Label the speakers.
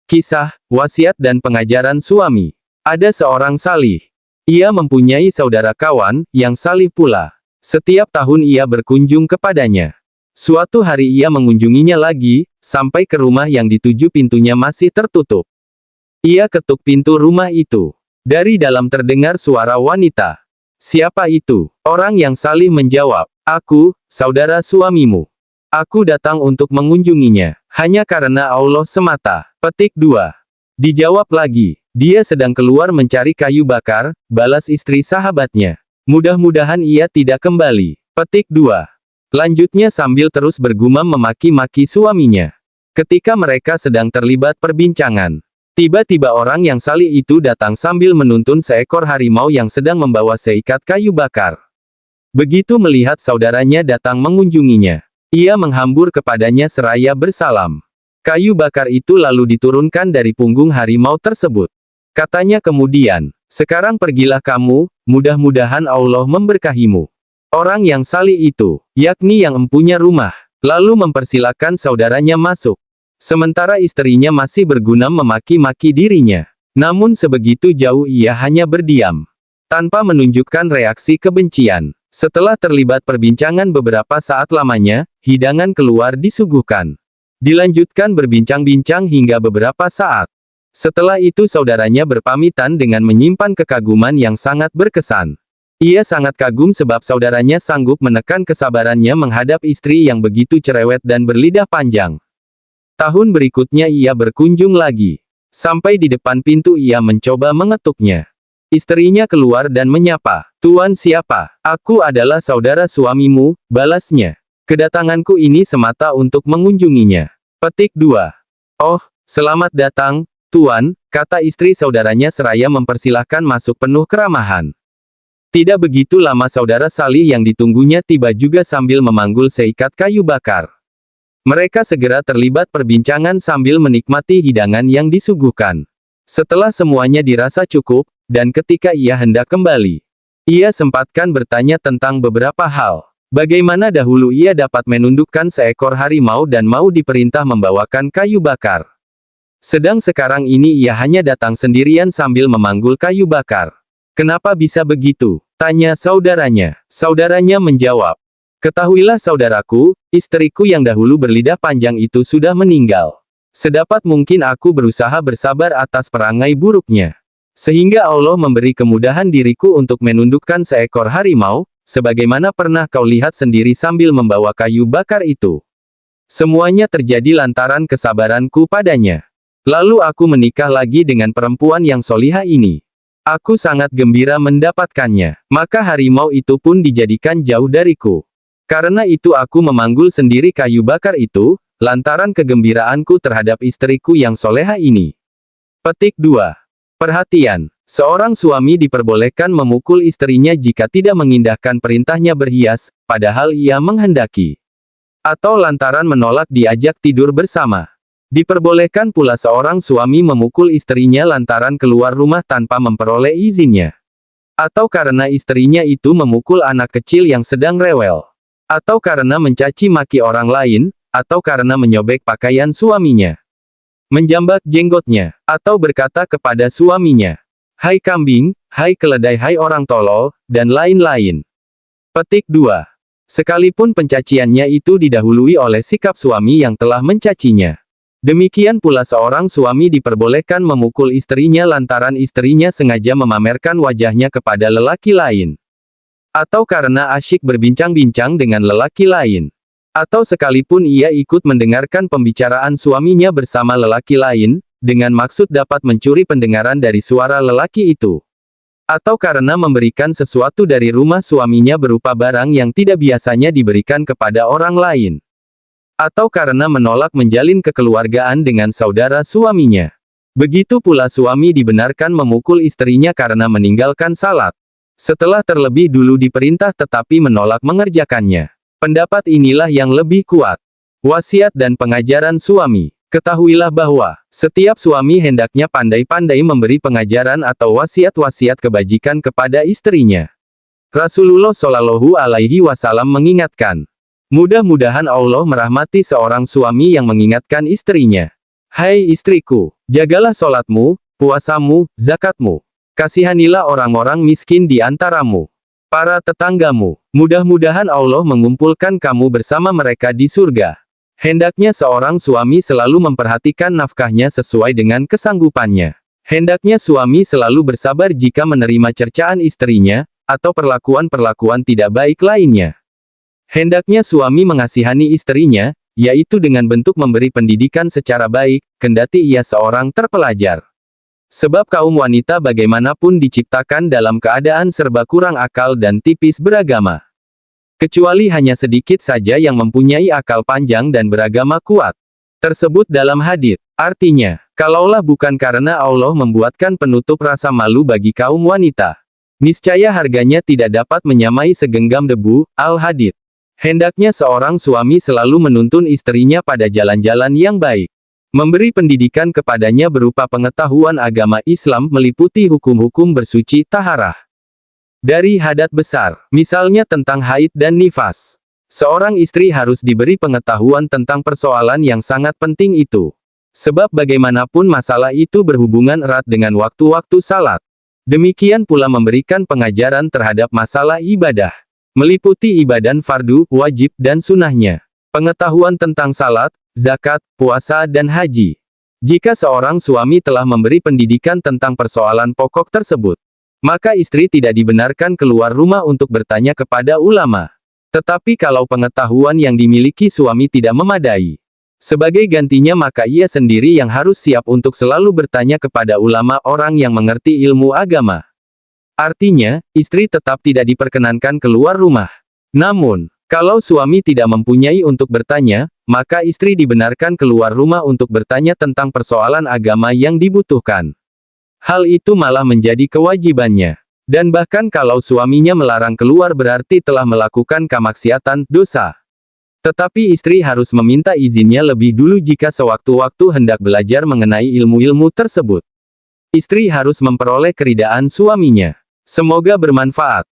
Speaker 1: Kisah, wasiat dan pengajaran suami. Ada seorang salih. Ia mempunyai saudara kawan, yang salih pula. Setiap tahun ia berkunjung kepadanya. Suatu hari ia mengunjunginya lagi, sampai ke rumah yang dituju pintunya masih tertutup. Ia ketuk pintu rumah itu. Dari dalam terdengar suara wanita. "Siapa itu?" Orang yang salih menjawab, "Aku, saudara suamimu. Aku datang untuk mengunjunginya, hanya karena Allah semata." Petik 2. Dijawab lagi, "Dia sedang keluar mencari kayu bakar," balas istri sahabatnya. "Mudah-mudahan ia tidak kembali." Petik 2. Lanjutnya sambil terus bergumam memaki-maki suaminya. Ketika mereka sedang terlibat perbincangan, tiba-tiba orang yang salih itu datang sambil menuntun seekor harimau yang sedang membawa seikat kayu bakar. Begitu melihat saudaranya datang mengunjunginya, ia menghambur kepadanya seraya bersalam. Kayu bakar itu lalu diturunkan dari punggung harimau tersebut. Katanya kemudian, "Sekarang pergilah kamu, mudah-mudahan Allah memberkahimu." Orang yang salih itu, yakni yang empunya rumah, lalu mempersilakan saudaranya masuk. Sementara istrinya masih berguna memaki-maki dirinya. Namun sebegitu jauh ia hanya berdiam, tanpa menunjukkan reaksi kebencian. Setelah terlibat perbincangan beberapa saat lamanya, hidangan keluar disuguhkan. Dilanjutkan berbincang-bincang hingga beberapa saat. Setelah itu saudaranya berpamitan dengan menyimpan kekaguman yang sangat berkesan. Ia sangat kagum sebab saudaranya sanggup menekan kesabarannya menghadap istri yang begitu cerewet dan berlidah panjang. Tahun berikutnya ia berkunjung lagi. Sampai di depan pintu ia mencoba mengetuknya. Istrinya keluar dan menyapa, "Tuan siapa?" "Aku adalah saudara suamimu," balasnya. "Kedatanganku ini semata untuk mengunjunginya." Petik 2. "Oh, selamat datang, Tuan," kata istri saudaranya seraya mempersilahkan masuk penuh keramahan. Tidak begitu lama saudara salih yang ditunggunya tiba juga sambil memanggul seikat kayu bakar. Mereka segera terlibat perbincangan sambil menikmati hidangan yang disuguhkan. Setelah semuanya dirasa cukup, dan ketika ia hendak kembali, ia sempatkan bertanya tentang beberapa hal. Bagaimana dahulu ia dapat menundukkan seekor harimau dan mau diperintah membawakan kayu bakar. Sedang sekarang ini ia hanya datang sendirian sambil memanggul kayu bakar. "Kenapa bisa begitu?" tanya saudaranya. Saudaranya menjawab, "Ketahuilah saudaraku, istriku yang dahulu berlidah panjang itu sudah meninggal. Sedapat mungkin aku berusaha bersabar atas perangai buruknya. Sehingga Allah memberi kemudahan diriku untuk menundukkan seekor harimau, sebagaimana pernah kau lihat sendiri sambil membawa kayu bakar itu. Semuanya terjadi lantaran kesabaranku padanya. Lalu aku menikah lagi dengan perempuan yang solihah ini. Aku sangat gembira mendapatkannya. Maka harimau itu pun dijadikan jauh dariku. Karena itu aku memanggul sendiri kayu bakar itu, lantaran kegembiraanku terhadap istriku yang solehah ini." Petik 2. Perhatian. Seorang suami diperbolehkan memukul istrinya jika tidak mengindahkan perintahnya berhias, padahal ia menghendaki. Atau lantaran menolak diajak tidur bersama. Diperbolehkan pula seorang suami memukul istrinya lantaran keluar rumah tanpa memperoleh izinnya. Atau karena istrinya itu memukul anak kecil yang sedang rewel. Atau karena mencaci maki orang lain, atau karena menyobek pakaian suaminya. Menjambak jenggotnya, atau berkata kepada suaminya, "Hai kambing, hai keledai, hai orang tolol," dan lain-lain. Petik 2. Sekalipun pencaciannya itu didahului oleh sikap suami yang telah mencacinya. Demikian pula seorang suami diperbolehkan memukul istrinya lantaran istrinya sengaja memamerkan wajahnya kepada lelaki lain. Atau karena asyik berbincang-bincang dengan lelaki lain. Atau sekalipun ia ikut mendengarkan pembicaraan suaminya bersama lelaki lain, dengan maksud dapat mencuri pendengaran dari suara lelaki itu. Atau karena memberikan sesuatu dari rumah suaminya berupa barang yang tidak biasanya diberikan kepada orang lain. Atau karena menolak menjalin kekeluargaan dengan saudara suaminya. Begitu pula suami dibenarkan memukul istrinya karena meninggalkan salat. Setelah terlebih dulu diperintah tetapi menolak mengerjakannya. Pendapat inilah yang lebih kuat. Wasiat dan pengajaran suami. Ketahuilah bahwa, setiap suami hendaknya pandai-pandai memberi pengajaran atau wasiat-wasiat kebajikan kepada istrinya. Rasulullah Shallallahu Alaihi Wasallam mengingatkan, mudah-mudahan Allah merahmati seorang suami yang mengingatkan istrinya. Hai istriku, jagalah sholatmu, puasamu, zakatmu. Kasihanilah orang-orang miskin di antaramu. Para tetanggamu. Mudah-mudahan Allah mengumpulkan kamu bersama mereka di surga. Hendaknya seorang suami selalu memperhatikan nafkahnya sesuai dengan kesanggupannya. Hendaknya suami selalu bersabar jika menerima cercaan istrinya, atau perlakuan-perlakuan tidak baik lainnya. Hendaknya suami mengasihani istrinya, yaitu dengan bentuk memberi pendidikan secara baik, kendati ia seorang terpelajar. Sebab kaum wanita bagaimanapun diciptakan dalam keadaan serba kurang akal dan tipis beragama. Kecuali hanya sedikit saja yang mempunyai akal panjang dan beragama kuat. Tersebut dalam hadits. Artinya, kalaulah bukan karena Allah membuatkan penutup rasa malu bagi kaum wanita, niscaya harganya tidak dapat menyamai segenggam debu. Al-Hadits. Hendaknya seorang suami selalu menuntun istrinya pada jalan-jalan yang baik. Memberi pendidikan kepadanya berupa pengetahuan agama Islam meliputi hukum-hukum bersuci taharah. Dari hadat besar, misalnya tentang haid dan nifas. Seorang istri harus diberi pengetahuan tentang persoalan yang sangat penting itu. Sebab bagaimanapun masalah itu berhubungan erat dengan waktu-waktu salat. Demikian pula memberikan pengajaran terhadap masalah ibadah. Meliputi ibadah fardu, wajib, dan sunnahnya. Pengetahuan tentang salat, zakat, puasa dan haji. Jika seorang suami telah memberi pendidikan tentang persoalan pokok tersebut, maka istri tidak dibenarkan keluar rumah untuk bertanya kepada ulama. Tetapi kalau pengetahuan yang dimiliki suami tidak memadai, sebagai gantinya maka ia sendiri yang harus siap untuk selalu bertanya kepada ulama orang yang mengerti ilmu agama. Artinya, istri tetap tidak diperkenankan keluar rumah. Namun, kalau suami tidak mempunyai untuk bertanya, maka istri dibenarkan keluar rumah untuk bertanya tentang persoalan agama yang dibutuhkan. Hal itu malah menjadi kewajibannya. Dan bahkan kalau suaminya melarang keluar berarti telah melakukan kemaksiatan, dosa. Tetapi istri harus meminta izinnya lebih dulu jika sewaktu-waktu hendak belajar mengenai ilmu-ilmu tersebut. Istri harus memperoleh keridaan suaminya. Semoga bermanfaat.